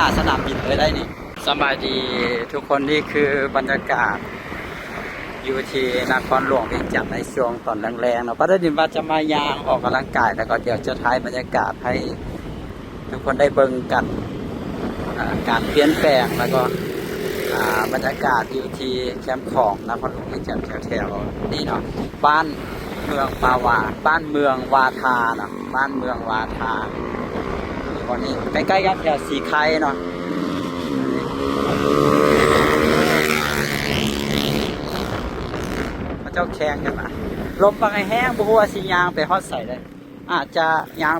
าสนามบินเลยได้นี่สบายดีทุกคนนี่คือบรรยากาศอยู่ที่นครหลวงเวียงจันทร์ในช่วงตอนแรงๆเนาะประเด็นว่าจะมายางออกกำลังกายแล้วก็เดี๋ยวจะถ่ายบรรยากาศให้ทุกคนได้เบิ่งกันการเปลี่ยนแปลงแล้วก็บรรยากาศอยู่ที่แคมป์ของนครหลวงเวียงจันทร์แถวๆนี่เนาะบ้านเมืองปาวาบ้านเมืองวาทาเนาะบ้านเมืองวาทาวันนี้ใกล้ๆกันแถวสีไข่เนาะพระเจ้าแข่งกันนะลมบางแห้งบัวสียางไปฮอดใส่เลยอาจจะยาง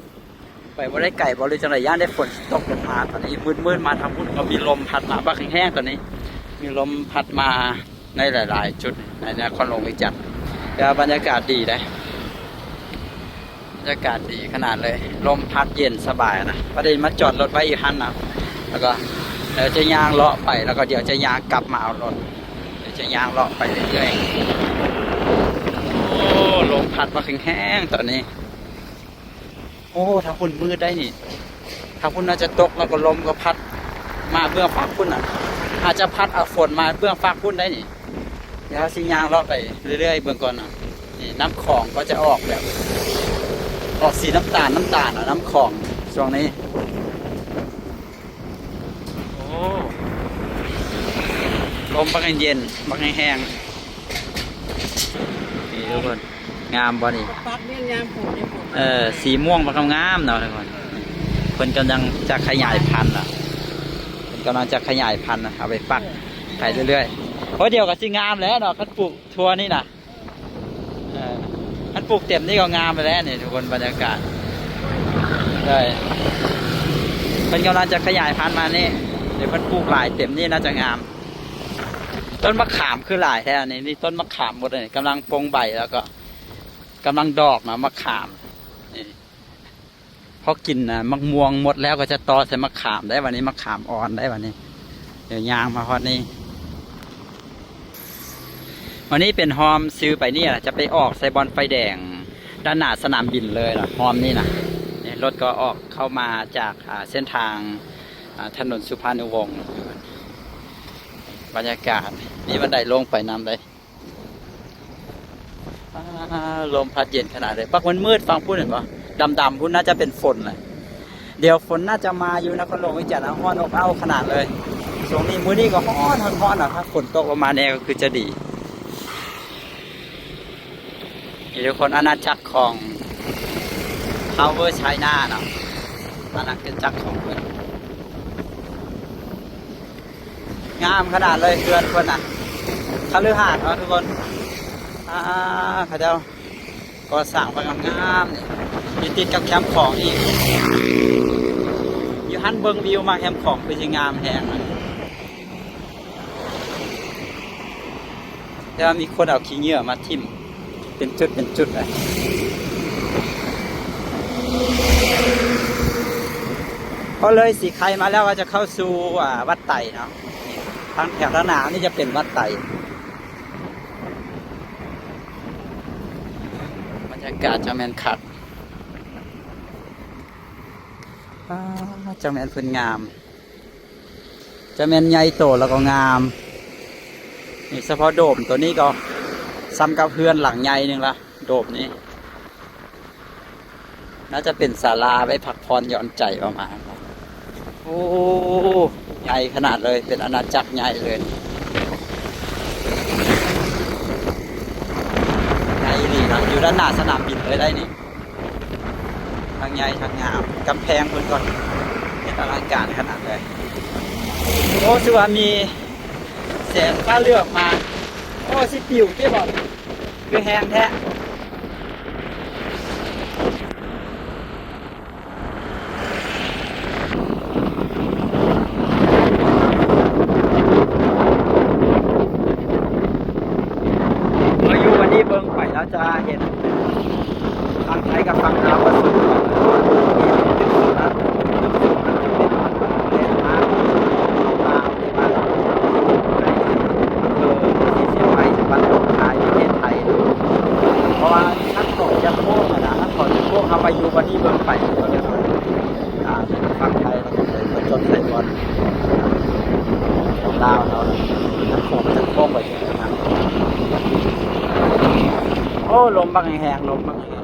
ไปบ่ได้ไก่บ่เลยจังไรย่างได้ฝนตกลงมาตอนนี้มืดๆมาทางพุ่นก็มีลมพัดมาบางแห้งตอนนี้มีลมพัดมาในหลายๆจุดในนครหลวงเวียงจันทร์แต่บรรยากาศดีนะบรรยากาศดีขนาดเลยลมพัดเย็นสบายนะประเด็นมาจอดรถไว้อีกคันนะแล้วก็เดี๋ยวจะย่างเลาะไปแล้วก็เดี๋ยวจะย่างกลับมาเอารถเดี๋ยวจะย่างเลาะไปเรื่อยๆโอ้ลมพัดมาแห้งๆตอนนี้โอ้ถ้าคุณมืดได้นี่ถ้าคุณน่าจะตกแล้วก็ลมก็พัดมาเบื้องฟ้าคุณอ่ะอาจจะพัดเอาฝนมาเบื้องฟ้าคุณได้นี่เดี๋ยวสิย่างเลาะไปเรื่อยๆเบื้องก่อนนะนี่น้ำของก็จะออกแบบออกสีน้ำตาลน้ำของช่วงนี้โอ้ลมบางเย็นบางแห้งนี่ทุกคนงามบ่นี่สีม่วงบางงามเนาะทุกคนคนกำลังจะขยายพันธุ์อ่ะคนกำลังจะขยายพันธุ์เอาไปปักไปเรื่อยๆเพราะเดียวกับสีงามแล้วเนาะคันปลูกทัวนี่นะคันปลูกเต็มนี่ก็งามไปแล้วนี่ทุกคนบรรยากาศได้เป็นกำลังจะขยายพันธุ์มานี่เดี๋ยวมันปลูกหลายเต็มนี่น่าจะงามต้นมะขามคือหลายแท้นี่ต้นมะขามหมดเลยกำลังปงใบแล้วก็กำลังดอกนะมะขามนี่พอกินนะมะม่วงหมดแล้วก็จะตอใส่มะขามได้วันนี้มะขามอ่อนได้วันนี้เดี๋ยวยางมาพอดนี้วันนี้เป็นฮอมซื้อไปนี่แหละจะไปออกไซบอลไฟแดงด้านหน้าสนามบินเลยล่ะฮอมนี่นะรถก็ออกเข้ามาจากเส้นทางถนนสุพรรณวงศ์บรรยากาศนี่บันไดลงไปน้ำได้ลมพัดเย็นขนาดเลยปักมันมืดฟังพูดเห็นปะดำๆพูดน่าจะเป็นฝนเลยเดี๋ยวฝนน่าจะมาอยู่นครหลวงวิจันทร์ฮ้อนอบอ้าวขนาดเลยช่วงนี้มื้อนี้ก็ฮ้อนนะถ้าฝนตกประมาณนี้ก็คือจะดีนี่ทุกคนอาณาจักรของ Power China เนาะอาณาจักรของเพื่อนงามขนาดเลยเพื่อนคนน่ะคฤหาสน์เนาะทุกคนเขาเจ้าก็สร้างไปงามๆนี่ติดกับแคมป์ของอีกอยู่หันเบิ้งวิวมาแคมป์ของเป็นงามแห้งแต่ว่ามีคนเอาขี้เหงื่อมาทิ่มเป็นจุดเลยพอเลยสีไข่มาแล้วก็จะเข้าสู่วัดไต่เนาะทางแถวหนานี่จะเป็นวัดไต่บรรยากาศจะแมนขัดจะแมนพื้นงามจะแมนใหญ่โตแล้วก็งามนี่เฉพาะโดมตัวนี้ก็ซ้ำกับเพื่อนหลังใหญ่นึงละโดมนี้น่าจะเป็นศาลาไว้พักผ่อนหย่อนใจประมาณโอ้ใหญ่ขนาดเลยเป็นอาณาจักรใหญ่เลยใหญ่ดีนะอยู่ด้านหน้าสนามบินเลยได้นี่ทางใหญ่ทางงามกำแพงคนก่อนเป็นอลังการขนาดเลยโอ้ชัวมีแสงฟ้าเลือกมาโอ้สิปิวเกี่ยบอกคือแห้งแท้เบิ่งไปแล้วจะเห็นฝั่งไทยกับฝั่งลาวก็สูงกว่าที่เชียงใหม่จังหวัดหนองคายประเทศไทย อนของลาวเราน้ำโขงจะโค้งไปอย่างนี้ครับโอ้ลมบังแหงลมบังแหง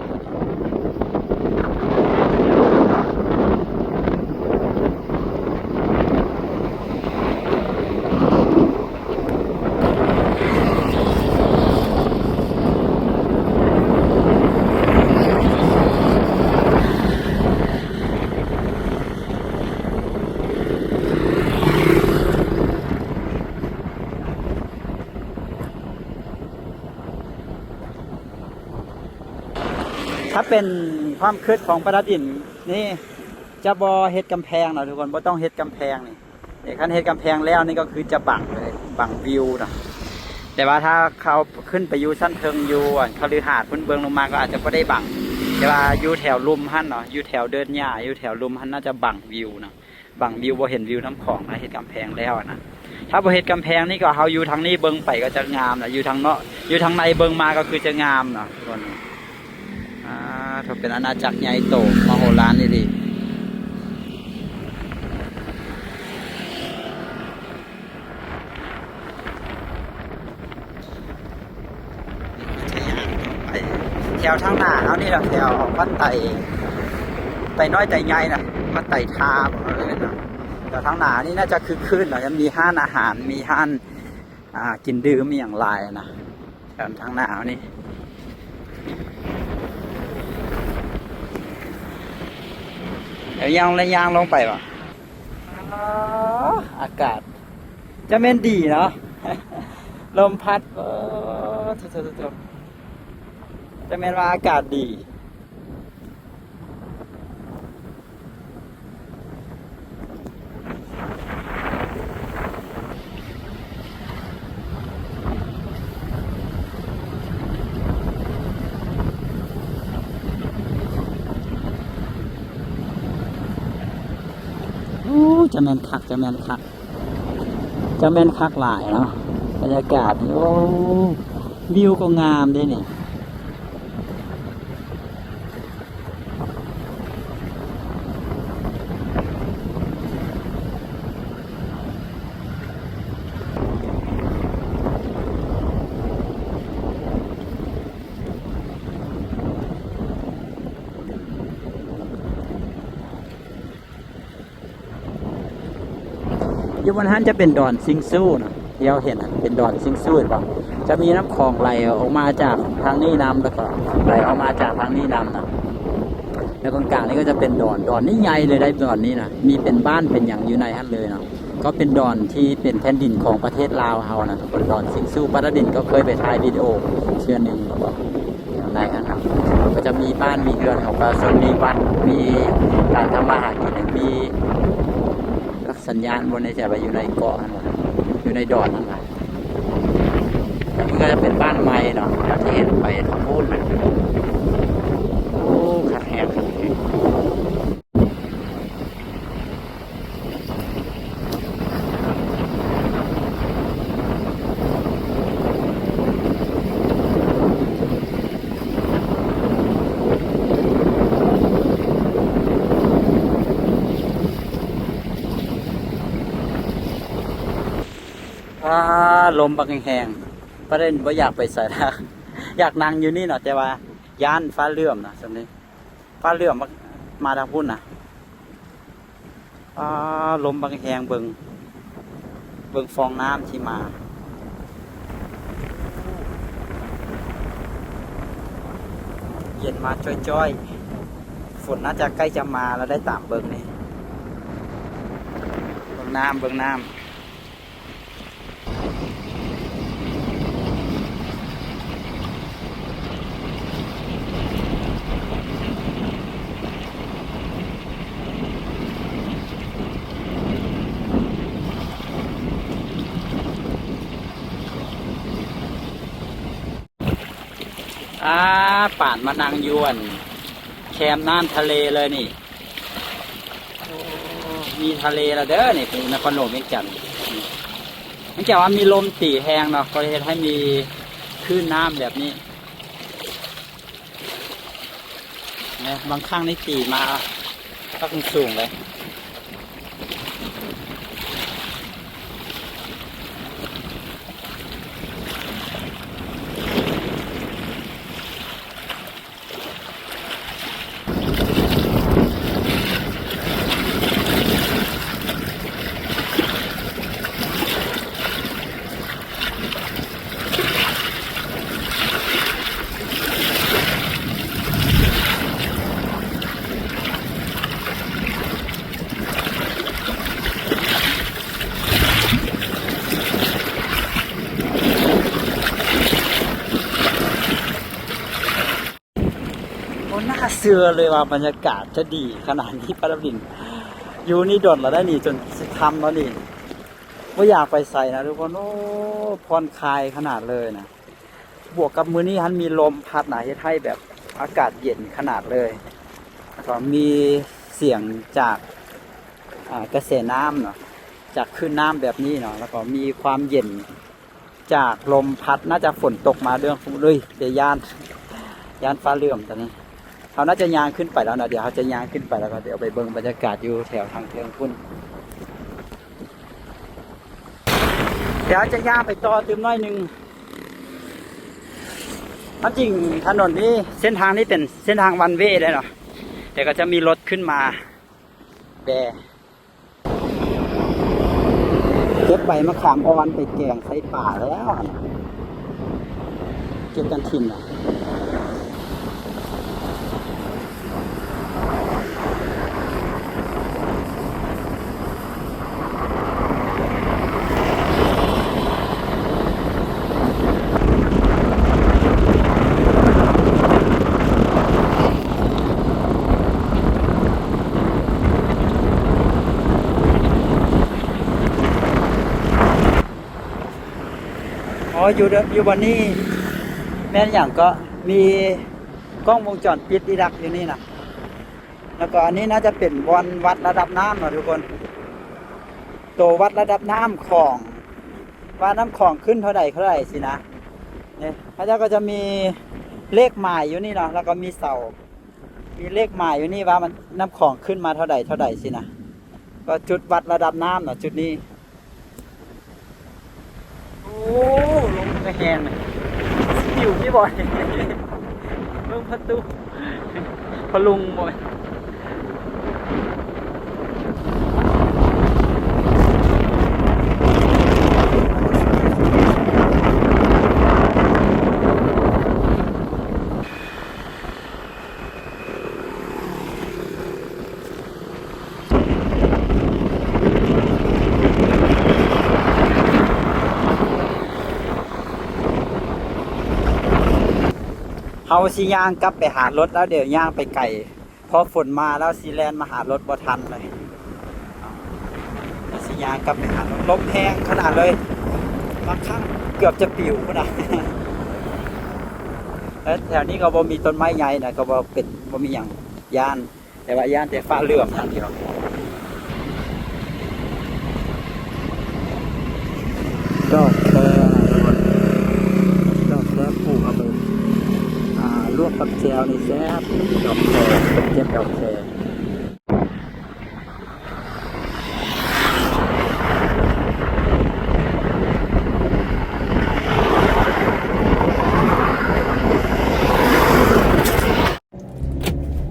ถ้าเป็นความคิดของประดิษฐ์นี่จะบอเฮ็ดกำแพงเนาะทุกคนบ่ต้องเฮ็ดกำแพงนี่แต่คันเฮ็ดกำแพงแล้วนี่ก็คือจะบังเลยบังวิวเนาะแต่ว่าถ้าเขาขึ้นไปอยู่ชั้นเทิงอยู่คฤหาสน์เพิ่นเบิ่งลงมาก็อาจจะบ่ได้บังแต่ว่าอยู่แถวลุ่มหั่นเนาะอยู่แถวเดินหญ้าอยู่แถวลุ่มหั่นน่าจะบังวิวเนาะบังวิวบ่เห็นวิวน้ำของนะเฮ็ดกำแพงแล้วนะถ้าบ่เฮ็ดกำแพงนี่ก็เฮาอยู่ทางนี้เบิ่งไปก็จะงามนะอยู่ทางเนาะอยู่ทางในเบิ่งมาก็คือจะงามเนาะทุกคนถ้าเป็นอาณาจักรใหญ่โตมโหฬารนี่ดีแถวทางหน้าเขานี่แหละแถววัดไต่น้อยไต่ใหญ่นะวัดไต่ทาบอกเลยนะแต่ทางหน้านี่น่าจะคือขึ้นเนาะจะมีห้านอาหารมีห้านกินดื่มมีอย่างไรนะแถวทางหน้าเขานี่เดี๋ยวยางลงไปวะอากาศจะเม่นดีเนาะ ลมพัดจะเม่นว่าอากาศดีจะแม่นคักจะแม่นคักหลายเนาะบรรยากาศโอ้วิวก็งามด้วยนี่อยู่บนนั้นจะเป็นดอนซิงซูนะที่เราเห็นเป็นดอนซิงซูป่ะจะมีน้ำคลองไหลออกมาจากทางนี้น้ำแล้วก็ไหลออกมาจากทางนี้น้ำนะแล้วตรงกลางนี่ก็จะเป็นดอนนี่ใหญ่เลยได้ดอนนี้นะมีเป็นบ้านเป็นอย่างอยู่ในฮั่นเลยเนาะก็เป็นดอนที่เป็นแผ่นดินของประเทศลาวเฮานะทุกคนดอนซิงซูปาราดินก็เคยไปถ่ายวิดีโอเชื่อหนึ่งบอกอย่างไรครับก็จะมีบ้านมีเรือนของประชาชนมีวัดมีการทำมาหากินมีสัญญาณบนในแต่ว่าอยู่ในเกาะนั่นแหละอยู่ในดอนนั่นแหละนี่ก็จะเป็นบ้านไม้เนาะที่เห็นไปทางพูดเลยโอ้ขัดแหกลมบังแหงประเด็นว่าอยากไปใส่ละอยากนั่งอยู่นี่เนาะแต่ว่าย่านฟ้าเลื่อมนะสำนี้ฟ้าเลื่อมมาทางพุ่นนะลมบังแหงเบิงฟองน้ำที่มาเย็นมาจ้อยๆฝนน่าจะใกล้จะมาแล้วได้ตามเบิงนี่เบิงน้ำป่านมานังยวนแคมน่านทะเลเลยนี่มีทะเลแล้วเด้อนี่คือนครหลวงเวียงจันทร์นั่นแปลว่ามีลมตีแหงเนาะก็เลยให้มีคลื่นน้ำแบบนี้เนี่ยบางครั้งนี่ตีมาก็สูงเลย เชื่อเลยว่าบรรยากาศจะดีขนาดนี้ปาราบินอยู่นี่ดนเราได้นี่จนสิทำแล้วนี่ว่าอยากไปใส่นะทุกคนโอ้ผ่อนคลายขนาดเลยนะบวกกับมือนี้ฮันมีลมพัดหนาเฮ็ดให้แบบอากาศเย็นขนาดเลยแล้วก็มีเสียงจากกระแสน้ำเนาะจากคลื่นน้ำแบบนี้เนาะแล้วก็มีความเย็นจากลมพัดน่าจะฝนตกมาเรื่องเลยเดี๋ยวย่านฟ้าเหลื่อมตอนนี้เขาน่าจะยางขึ้นไปแล้วนะเดี๋ยวเขาจะยางขึ้นไปแล้วก็เดี๋ยวไปเบิ่งบรรยากาศอยู่แถวทางเทิงพุ่นเดี๋ยวจะย่างไปต่อตื้มน้อยนึงจริงถนนนี้เส้นทางนี้เป็นเส้นทางวันเวย์เลยเนาะเดี๋ยวก็จะมีรถขึ้นมาเก็บใบมะขามอ่อนไปแกงใส่ป่าแล้วเก็บกันทินอ่ะอยู่วันนี้แม่นอย่างก็มีกล้องวงจรปิดดีดักอยู่นี่นะแล้วก็อันนี้น่าจะเป็นวันวัดระดับน้ำนะทุกคนตัววัดระดับน้ำของว่าน้ำของขึ้นเท่าไหร่สินะเนี่ยพระเจ้าก็จะมีเลขหมายอยู่นี่เนาะแล้วก็มีเสามีเลขหมายอยู่นี่ว่ามันน้ำของขึ้นมาเท่าไหร่สินะก็จุดวัดระดับน้ำเนาะจุดนี้โอ้ลงกระแหงเลยสิวพี่บอยเบิ่งประตูพลุงบอยเอาสิย่างกลับไปหารถแล้วเดี๋ยวย่างไปไก่พอฝนมาแล้วซีแลนมาหารถบ่ทันเลยสิย่างกลับไปหารถลมแห้งขนาดเลยบางครั้งเกือบจะปิวก็ได้แล้วแถวนี้ก็บ่มีต้นไม้ใหญ่นะก็บ่มีอย่างย่านแต่ว่าย่านแต่ฟ้าเหลื่อมนั่นเดียวดอกแคปลูกเอาไปลวกกับแจวนี่แซ่บดอกแคเป็นเจ็บดอกแค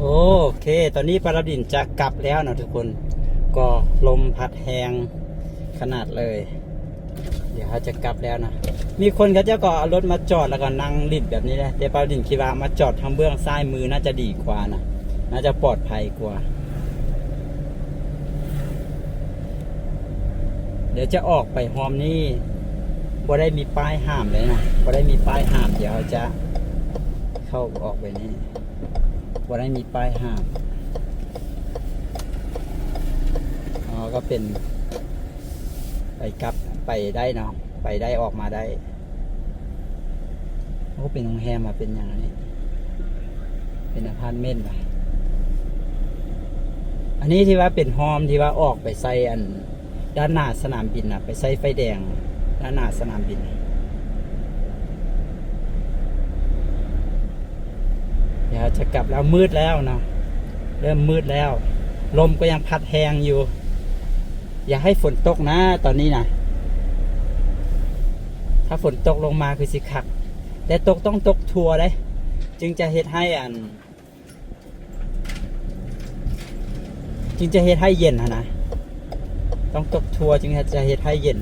โอเคตอนนี้ปาราดินจะกลับแล้วนะทุกคนก็ลมพัดแรงขนาดเลยเดี๋ยวเขาจะกลับแล้วนะมีคนเขาจะก็เอารถมาจอดแล้วก็นั่งริดแบบนี้นะแต่ปาดินคิดว่ามาจอดทางเบื้องซ้ายมือน่าจะดีกว่านะน่าจะปลอดภัยกว่าเดี๋ยวจะออกไปหอมนี่บ่ได้มีป้ายห้ามเลยนะบ่ได้มีป้ายห้ามเดี๋ยวจะเข้าออกไปนี่บ่ได้มีป้ายห้ามก็เป็นไปกลับไปได้เนาะไปได้ออกมาได้โอ้เป็นโรงแรมมาเป็นอย่างนี้เป็นอพาร์ตเมนต์ว่ะอันนี้ที่ว่าเป็นโฮมที่ว่าออกไปใส่อันด้านหน้าสนามบินนะไปใส่ไฟแดงด้านหน้าสนามบินเดี๋ยวจะกลับแล้วมืดแล้วเนาะเริ่มมืดแล้วลมก็ยังพัดแรงอยู่อย่าให้ฝนตกนะตอนนี้นะถ้าฝนตกลงมาคือสิคักแต่ตกต้องตกทัวร์ได้จึงจะเฮ็ดให้จึงจะเฮ็ดให้เย็นนะต้องตกทัวร์จึงจะเฮ็ดให้เย็น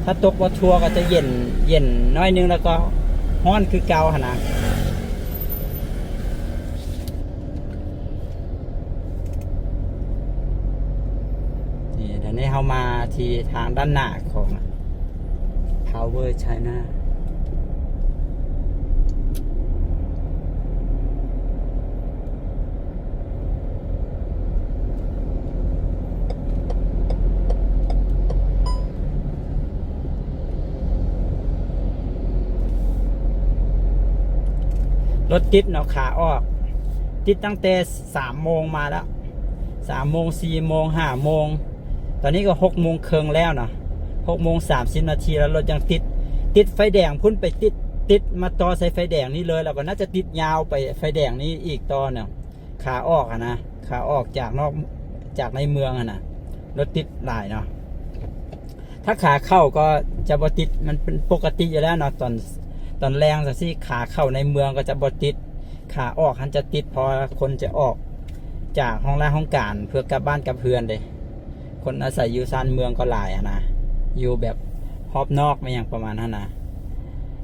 ถ้าตกว่าทัวร์ก็จะเย็นน้อยนึงแล้วก็ฮ้อนคือเก่าหนะ ที่ทางด้านหน้าของ Power China รถติดเนาะขาออกติดตั้งแต่3 โมงมาแล้ว3 โมง 4 โมง 5 โมงตอนนี้ก็6 โมงครึ่งแล้วเนาะ6 โมง 30 นาทีแล้วรถยังติดไฟแดงพุ่นไปติดมาต่อใส่ไฟแดงนี่เลยแล้วก็น่าจะติดยาวไปไฟแดงนี้อีกต่อเนี่ยขาออกนะขาออกจากในเมืองนะรถติดหลายเนาะถ้าขาเข้าก็จะบ่ติดมันเป็นปกติอยู่แล้วเนาะตอนแรงสักสิขาเข้าในเมืองก็จะบ่ติดขาออกมันจะติดพอคนจะออกจากห้องแรกห้องการเพื่อกลับบ้านกลับเพื่อนเลยคนอาศัยอยู่ซานเมืองก็หลายนะอยู่แบบฮอบนอกไม่อย่างประมาณนั้นนะ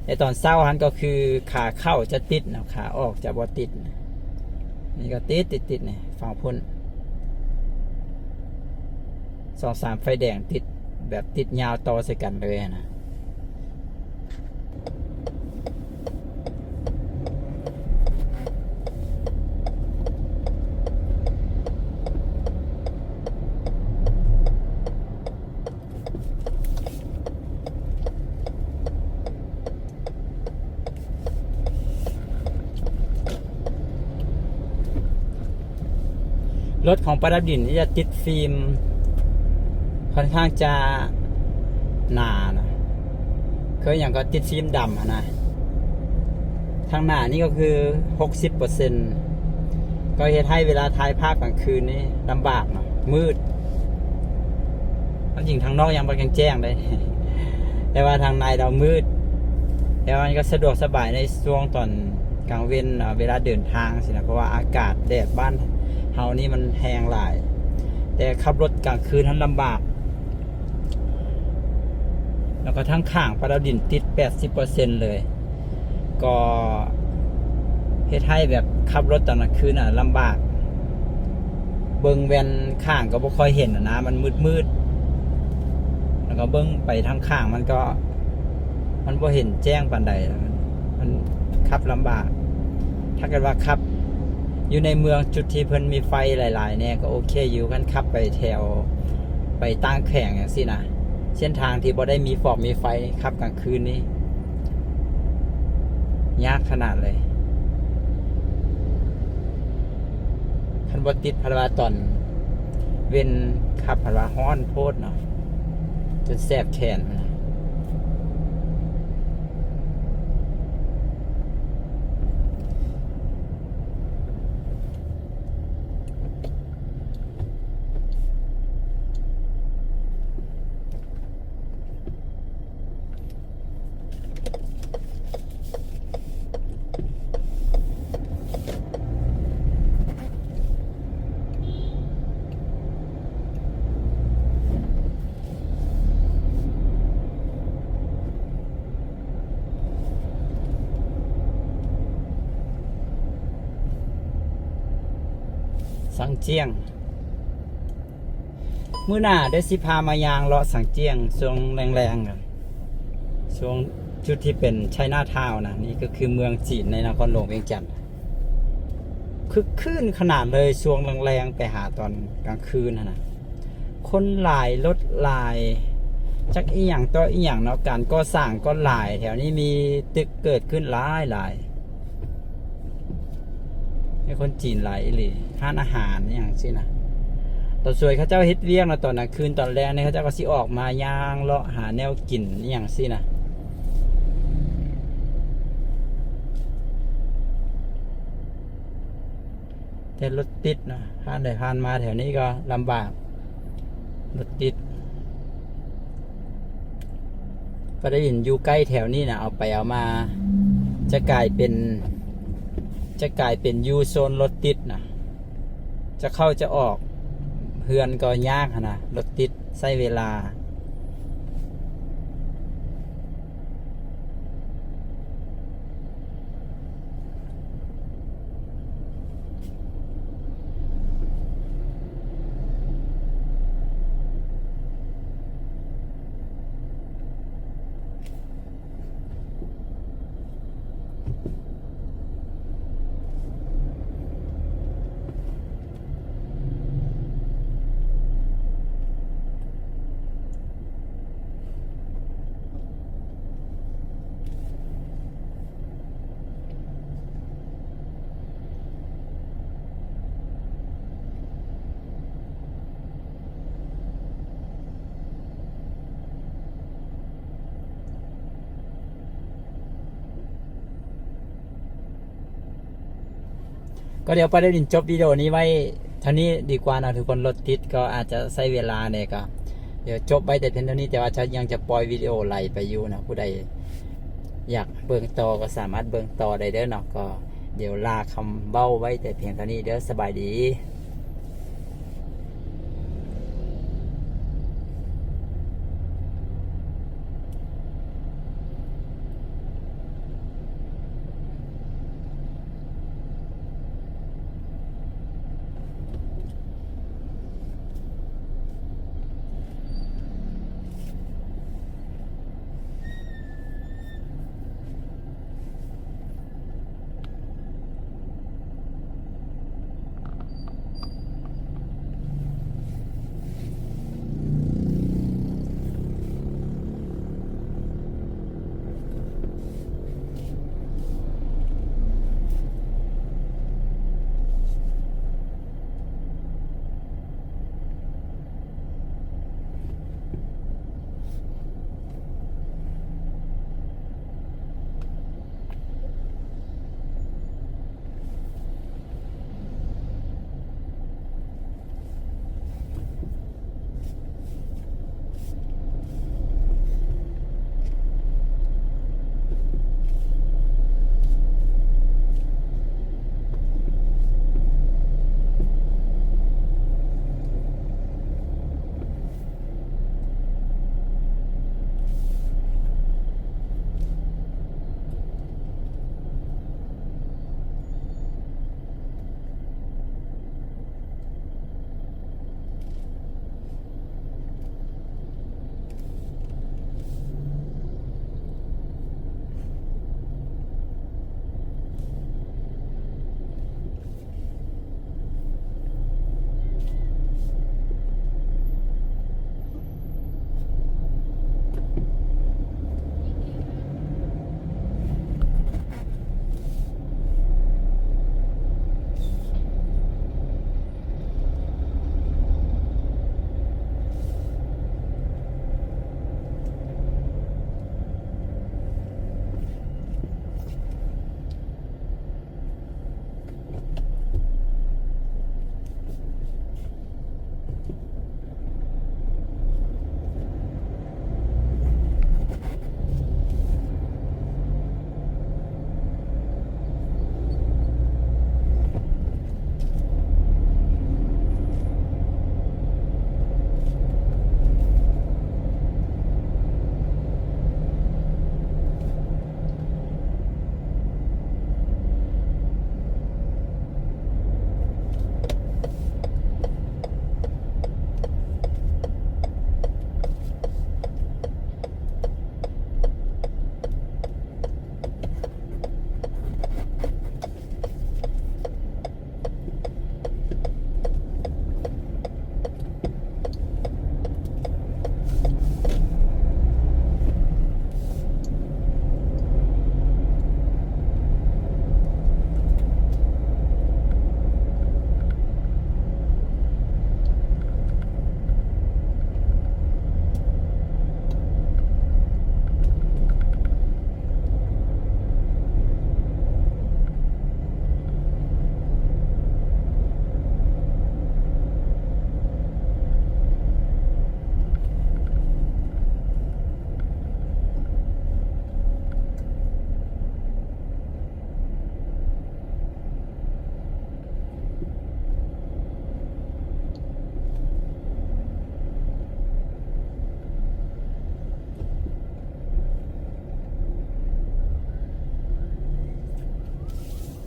แต่ตอนเช้าฮันก็คือขาเข้าจะติดนะขาออกจะบ่ติดนี่ก็ติดเนี่ยฝั่งพ้น2-3 ไฟแดงติดแบบติดยาวต่อใส่กันเลยนะรถของประดับดินที่จะติดฟิล์มค่อนข้างจะหนานะเคยอย่างก็ติดฟิล์มดำนะทางหน้านี่ก็คือ 60% ก็เฮ็ดให้เวลาถ่ายภาพกลางคืนนี่ลำบากเนาะมืดจริงทางนอกยังบ่แจ้งได้ แต่ว่าทางในเรามืดแต่ว่ามันก็สะดวกสบายในช่วงตอนกลางเว้นเวลาเดินทางสินะเพราะว่าอากาศแดดบ้านเฮานี่มันแห้งหลายแต่ขับรถกลางคืนนั้นลำบากแล้วก็ทั้งข้างประดับดินติด 80% เลยก็เฮ็ดให้แบบขับรถตอนกลางคืนลำบากเบิ่งแว่นข้างก็บ่ค่อยเห็นนะมันมืดแล้วก็เบิ่งไปทางข้างมันบ่เห็นแจ้งปานใดมันขับลำบากถ้าเกิดว่าขับอยู่ในเมืองจุดที่เพิ่นมีไฟหลายๆเนี่ยก็โอเคอยู่กันขับไปแถวไปตั้งแข่งอย่างซี่นะเส้นทางที่บ่ได้มีฟอกมีไฟขับกลางคืนนี้ยากขนาดเลยคันบ่ติดพลาตอนเว้นขับพลาฮ้อนโพดเนาะจนแสบแขนมันสังเจียงมื้อหน้าได้สิพามายางเลาะสังเจียงช่วงแรงๆกันช่วงจุดที่เป็นไชน่าทาวน์นะนี่ก็คือเมืองจีนในนครหลวงเวียงจันทร์คึกคืนขนาดเลยช่วงแรงๆไปหาตอนกลางคืนนะคนหลายรถหลายจักอีหยังต่ออีหยังเนาะการก่อสร้างก็หลายแถวนี้มีตึกเกิดขึ้นหลายให้คนจีนหลายเลยร้านอาหารอย่างสินะตอนสวยเขาเจ้าเฮ็ดเวียงนะตอนกลางคืนตอนแรกเนี่ยเขาเจ้าก็สิออกมาย่างเลาะหาแนวกินอย่างสินะแต่รถติดนะผ่านได้ผ่านมาแถวนี้ก็ลำบากรถติดก็ได้ยินอยู่ใกล้แถวนี้นะเอาไปเอามาจะกลายเป็นยูโซนรถติดนะจะเข้าจะออกเฮือนก็ยากนะรถติดใช้เวลา ก็เดี๋ยวประเด็นจบวิดีโอนี้ไว้เท่านี้ดีกว่านะทุกคนรถติดก็อาจจะใช้เวลาเนี่ยก็เดี๋ยวจบไว้แต่เพียงเท่านี้แต่ว่าจะยังจะปล่อยวิดีโอไล่ไปอยู่นะผู้ใดอยากเบิ่งต่อก็สามารถเบิ่งต่อได้เด้อเนาะก็เดี๋ยวลาคำเบ้าไว้แต่เพียงเท่านี้เด้อสบายดี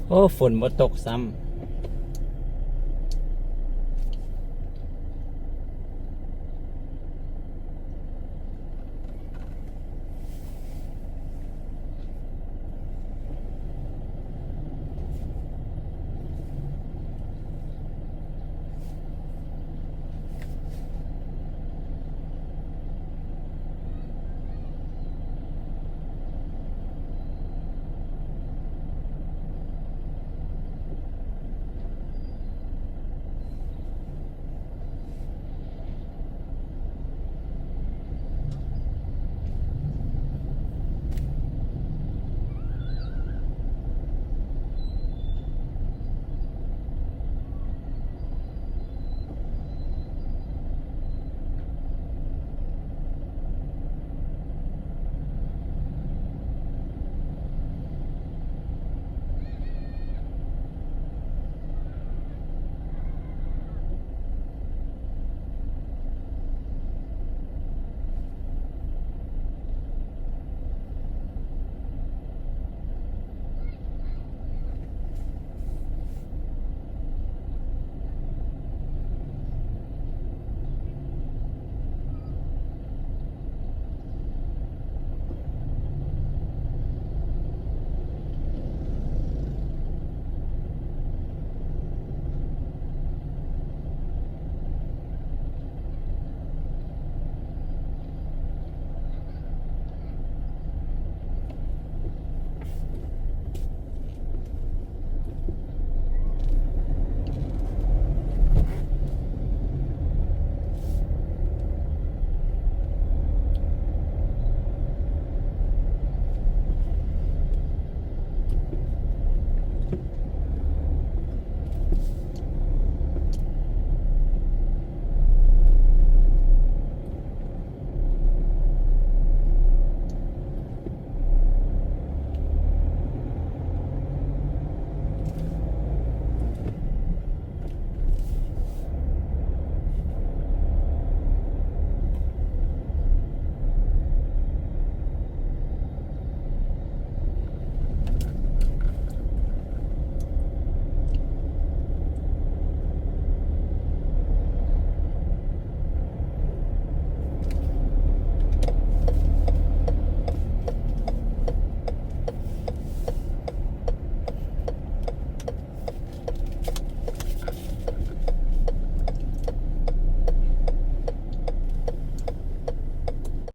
โอ้ฝนบ่ตกซ้ำ